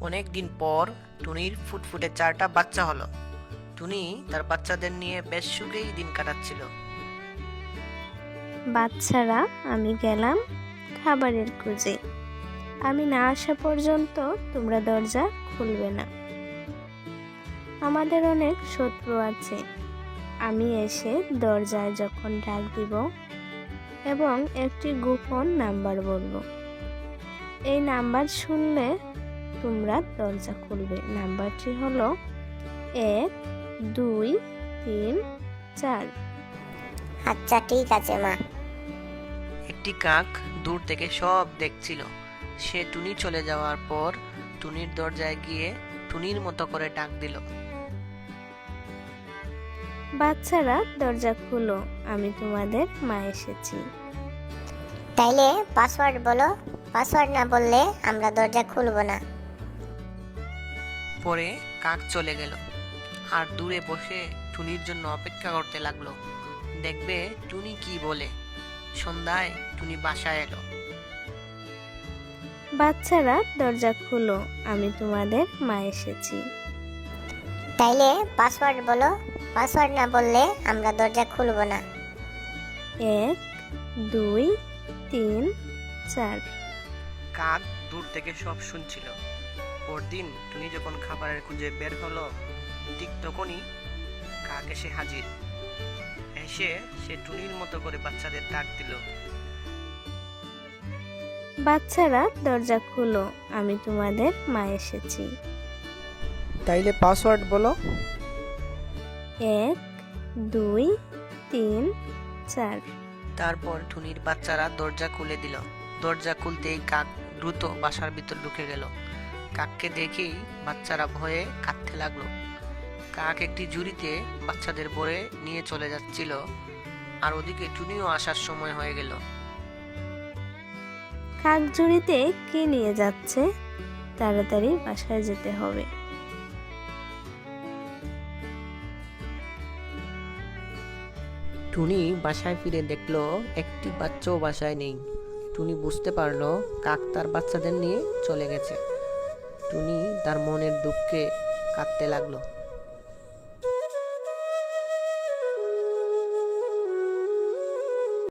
অনেক দিন পর টুনির ফুটফুটে 4টা বাচ্চা হলো। টুনি তার বাচ্চাদের নিয়ে বেশ সুখেই দিন কাটাচ্ছিল। বাচ্চারা, আমি গেলাম খাবারের খোঁজে। আমি না আসা পর্যন্ত তোমরা দরজা খুলবে না। আমাদের অনেক শত্রু আছে। আমি এসে দরজায় যখন ডাক দিব এবং একটি গোপন নাম্বার বলবো, এই নাম্বার শুনলে তোমরা দরজা খুলবে। নাম্বারটি হলো 1 2 3 4। আচ্ছা, ঠিক আছে মা। একটি কাক দূর থেকে সব দেখছিল। সে টুনি চলে যাওয়ার পর টুনির দরজায় গিয়ে টুনির মতো করে ডাক দিল। বাচ্চারা, দরজা খুলো, আমি তোমাদের মা এসেছি। তাইলে পাসওয়ার্ড বলো। পাসওয়ার্ড না বললে আমরা দরজা খুলবো না। পরে কাক চলে গেল আর দূরে বসে টুনির জন্য অপেক্ষা করতে লাগলো, দেখবে টুনি কি বলে। সন্ধ্যায় টুনি বাসায় এলো। বাচ্চারা, দরজা খুলো, আমি তোমাদের মা এসেছি। তাইলে পাসওয়ার্ড বলো। পাসওয়ার্ড না বললে আমরা দরজা খুলবো না। 1 2 3 4। কাক দূর থেকে সব শুনছিল। পরদিন টুনি যখন খাবারের খুঁজে বের হলো, ঠিক তখনই কাক এসে হাজির। এসে সে টুনির মতো করে বাচ্চাদের ডাক দিল। বাচ্চারা, দরজা খুলো, আমি তোমাদের মা এসেছি। তাইলে পাসওয়ার্ড বলো। 1 2 3 4। তারপর টুনির বাচ্চারা দরজা খুলে দিল। দরজা খুলতেই কাক দ্রুত বাসার ভিতর ঢুকে গেল। কাককে দেখেই বাচ্চারা ভয়ে কাঁদতে লাগলো। কাক একটি ঝুড়িতে বাচ্চাদের ভরে নিয়ে চলে যাচ্ছিল, আর ওদিকে টুনিও আসার সময় হয়ে গেল। কাক ঝুড়িতে কে নিয়ে যাচ্ছে? তাড়াতাড়ি বাসায় যেতে হবে। টুনি বাসায় ফিরে দেখলো একটি বাচ্চাও বাসায় নেই। টুনি বুঝতে পারলো কাক তার বাচ্চাদের নিয়ে চলে গেছে। টুনি তার মনের দুঃখে কাঁদতে লাগলো।